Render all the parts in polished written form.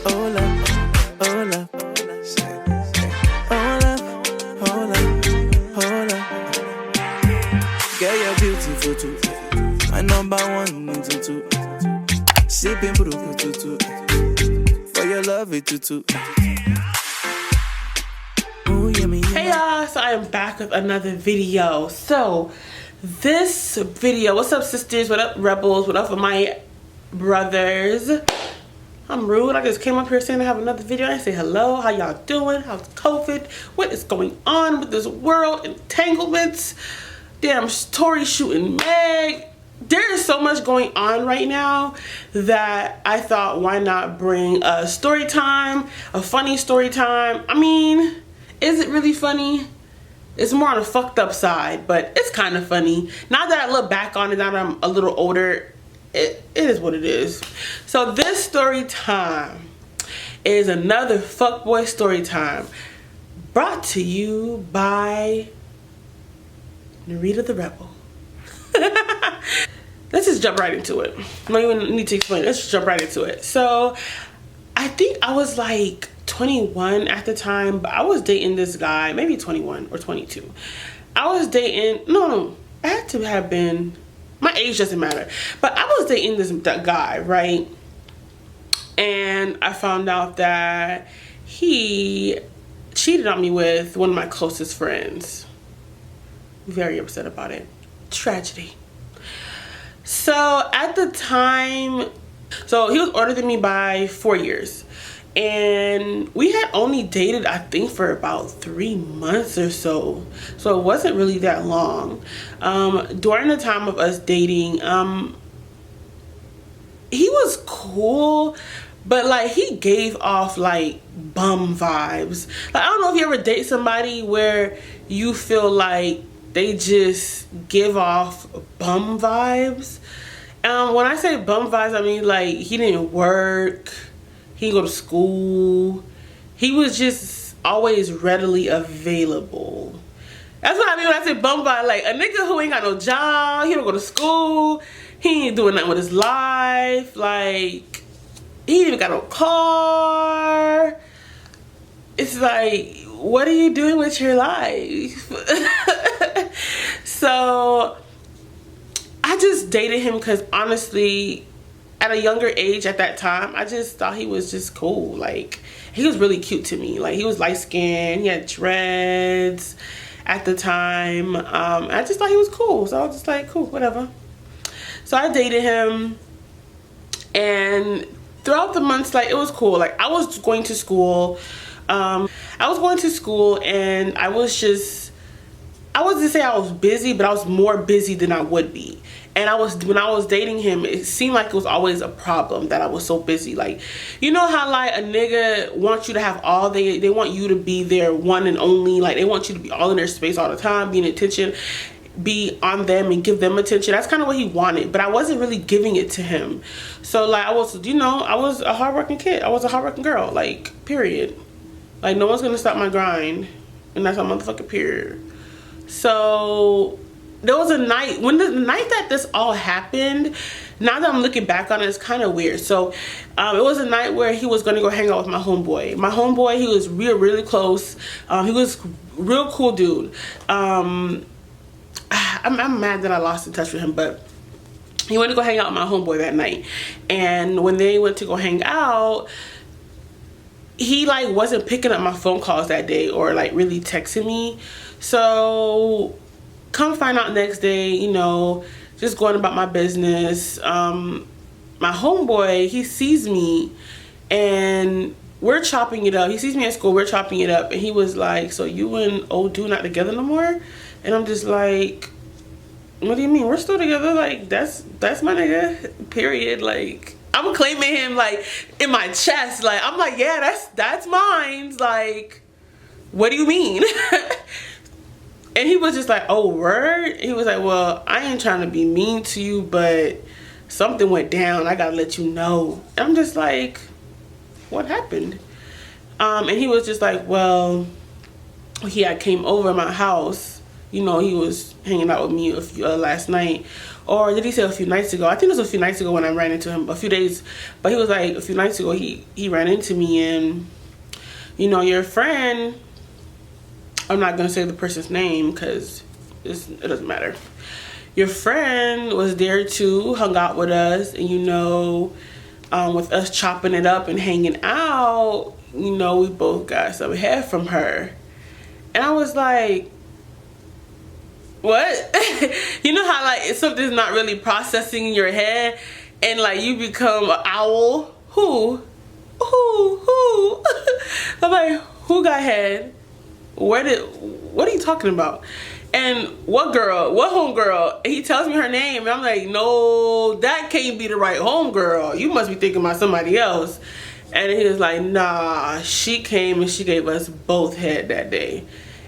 Hola, hola. Hola, hola, hola. Girl, you're beautiful too. My number one tutu. Sipping buruku tutu. For your love it tutu. Hey y'all, so I am back with another video. So this video, what's up sisters, what up rebels, what up for my brothers? I'm rude, I just came up here saying I have another video. I say hello, how y'all doing? How's COVID? What is going on with this world? Entanglements, damn Tory shooting Meg. There is so much going on right now that I thought, why not bring a story time, a funny story time. I mean, is it really funny? It's more on the fucked up side, but it's kind of funny. Now that I look back on it, now that I'm a little older, it is what it is. So this story time is another fuckboy story time brought to you by Narita the Rebel. Let's just jump right into it. I don't even need to explain. Let's just jump right into it. So I think I was like 21 at the time, but I was dating this guy, maybe 21 or 22. I was dating, no, I had to have been, my age doesn't matter, but I was dating this guy, right? And I found out that he cheated on me with one of my closest friends. Very upset about it. Tragedy. So at the time, so he was older than me by 4 years. And we had only dated, I think, for about 3 months or so. So it wasn't really that long. During the time of us dating, he was cool, but like he gave off like bum vibes. Like, I don't know if you ever date somebody where you feel like they just give off bum vibes. When I say bum vibes, I mean like he didn't work, he didn't go to school, he was just always readily available. That's what I mean when I say bum vibe. Like a nigga who ain't got no job, he don't go to school, he ain't doing nothing with his life, like he ain't even got no car. It's like, what are you doing with your life? So I just dated him because honestly, at a younger age at that time, I just thought he was just cool. Like, he was really cute to me. Like, he was light skinned, he had dreads at the time. I just thought he was cool. So I was just like, cool, whatever. So I dated him, and throughout the months, like, it was cool. Like, I was going to school. And I was just, I wasn't say I was busy, but I was more busy than I would be. And when I was dating him, it seemed like it was always a problem that I was so busy. Like, you know how like a nigga wants you to have all, they want you to be their one and only. Like, they want you to be all in their space all the time, be in attention, be on them and give them attention. That's kind of what he wanted, but I wasn't really giving it to him. So like, I was, you know, I was a hardworking kid. I was a hardworking girl, like, period. Like, no one's gonna stop my grind, and that's a motherfucking period. So there was a night, when the night that this all happened, now that I'm looking back on it, it's kind of weird. So it was a night where he was gonna go hang out with my homeboy. My homeboy, he was really close. He was real cool dude. I'm mad that I lost in touch with him, but he went to go hang out with my homeboy that night. And when they went to go hang out, he like wasn't picking up my phone calls that day or like really texting me. So come find out next day, you know, just going about my business. My homeboy, he sees me and we're chopping it up. He sees me at school, we're chopping it up, and he was like, so you and old dude not together no more? And I'm just like, what do you mean? We're still together. Like, that's my nigga, period. Like, I'm claiming him like in my chest. Like, I'm like, yeah, that's mine. Like, what do you mean? And he was just like, oh, word? He was like, well, I ain't trying to be mean to you, but something went down. I gotta let you know. And I'm just like, what happened? And he was just like, well, he had came over my house you know, he was hanging out with me last night. Or did he say a few nights ago? I think it was a few nights ago when I ran into him, a few days. But he was like, a few nights ago, he ran into me, and, you know, your friend, I'm not going to say the person's name because it doesn't matter. Your friend was there too, hung out with us, and, you know, with us chopping it up and hanging out, you know, we both got some head from her. And I was like, what? You know how like something's not really processing in your head and like you become an owl? Who? I'm like, who got head? What are you talking about? And what girl? What homegirl? He tells me her name and I'm like, no, that can't be the right homegirl. You must be thinking about somebody else. And he was like, nah, she came and she gave us both head that day.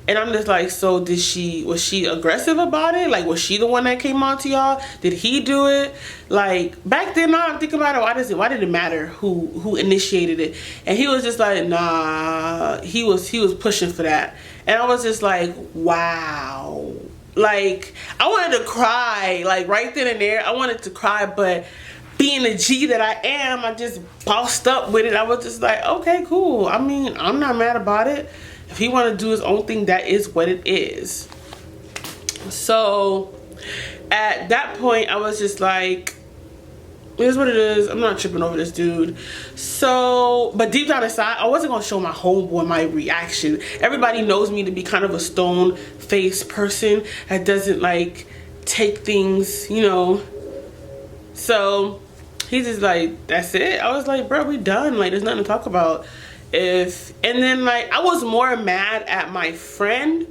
And I'm just like, so was she aggressive about it? Like, was she the one that came on to y'all? Did he do it? Like, back then, now I'm thinking about it, why did it matter who initiated it? And he was just like, nah, he was pushing for that. And I was just like, wow. Like, I wanted to cry, like, right then and there. I wanted to cry, but being the G that I am, I just bossed up with it. I was just like, okay, cool. I mean, I'm not mad about it. If he want to do his own thing, that is what it is. So at that point, I was just like, here's what it is. I'm not tripping over this dude. So, but deep down inside, I wasn't going to show my homeboy my reaction. Everybody knows me to be kind of a stone-faced person that doesn't like take things, you know. So he's just like, that's it. I was like, bro, we done. Like, there's nothing to talk about. And then like I was more mad at my friend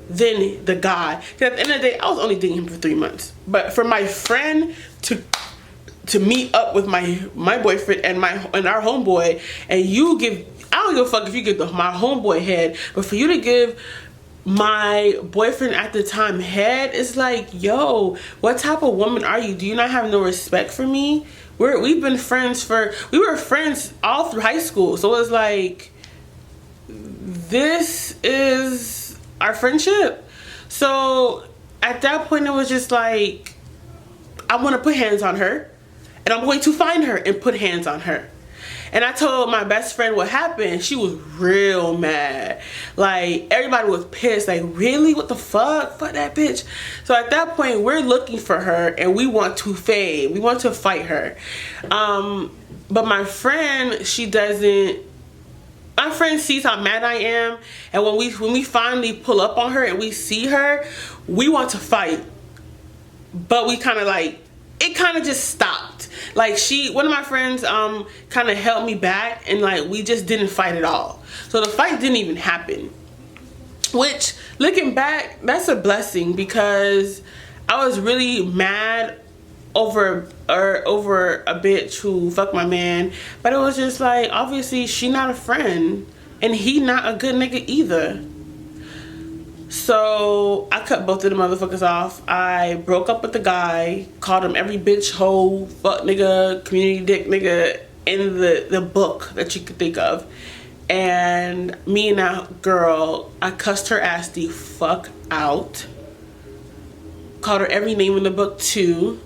than the guy, because at the end of the day I was only dating him for 3 months. But for my friend to meet up with my boyfriend and our homeboy, and you give, I don't give a fuck if you give my homeboy head, but for you to give my boyfriend at the time head, it's like, yo, what type of woman are you? Do you not have no respect for me? We were friends all through high school, so it's like, this is our friendship. So at that point it was just like, I want to put hands on her, and I'm going to find her and put hands on her. And I told my best friend what happened. She was real mad. Like, everybody was pissed. Like, really? What the fuck? Fuck that bitch. So at that point, we're looking for her and we want to fade. We want to fight her. But my friend, my friend sees how mad I am. And when we finally pull up on her and we see her, we want to fight. But we kind of like, it kind of just stopped. Like, one of my friends kind of held me back, and like we just didn't fight at all. So the fight didn't even happen, which, looking back, that's a blessing, because I was really mad over a bitch who fucked my man. But it was just like, obviously she not a friend and he not a good nigga either. So I cut both of the motherfuckers off. I broke up with the guy, called him every bitch, hoe, fuck nigga, community dick nigga in the book that you could think of. And me and that girl, I cussed her ass the fuck out. Called her every name in the book too.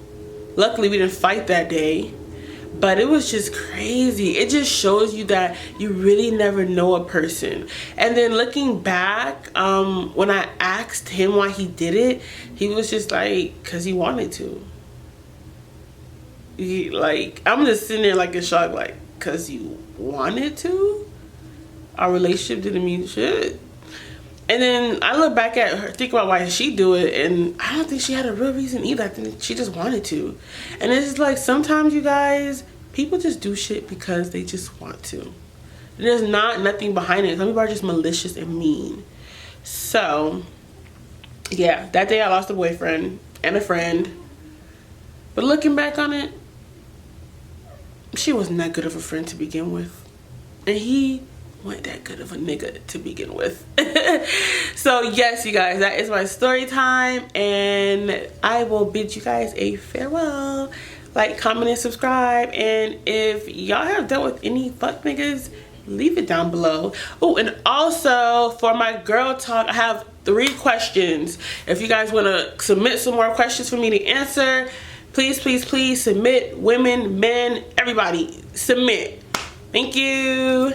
Luckily we didn't fight that day. But it was just crazy. It just shows you that you really never know a person. And then looking back, when I asked him why he did it, he was just like, because he wanted to. I'm just sitting there like in shock, like, because you wanted to? Our relationship didn't mean shit. And then I look back at her, think about why she do it, and I don't think she had a real reason either. I think she just wanted to. And it's just like, sometimes, you guys, people just do shit because they just want to. There's nothing behind it. Some people are just malicious and mean. So, yeah, that day I lost a boyfriend and a friend. But looking back on it, she wasn't that good of a friend to begin with. And he wasn't that good of a nigga to begin with. So yes, you guys, that is my story time, and I will bid you guys a farewell. like, comment, and subscribe. And if y'all have dealt with any fuck niggas, leave it down below. Oh, and also for my girl talk, I have 3 questions. If you guys want to submit some more questions for me to answer, please, please, please submit. Women, men, everybody, submit. Thank you.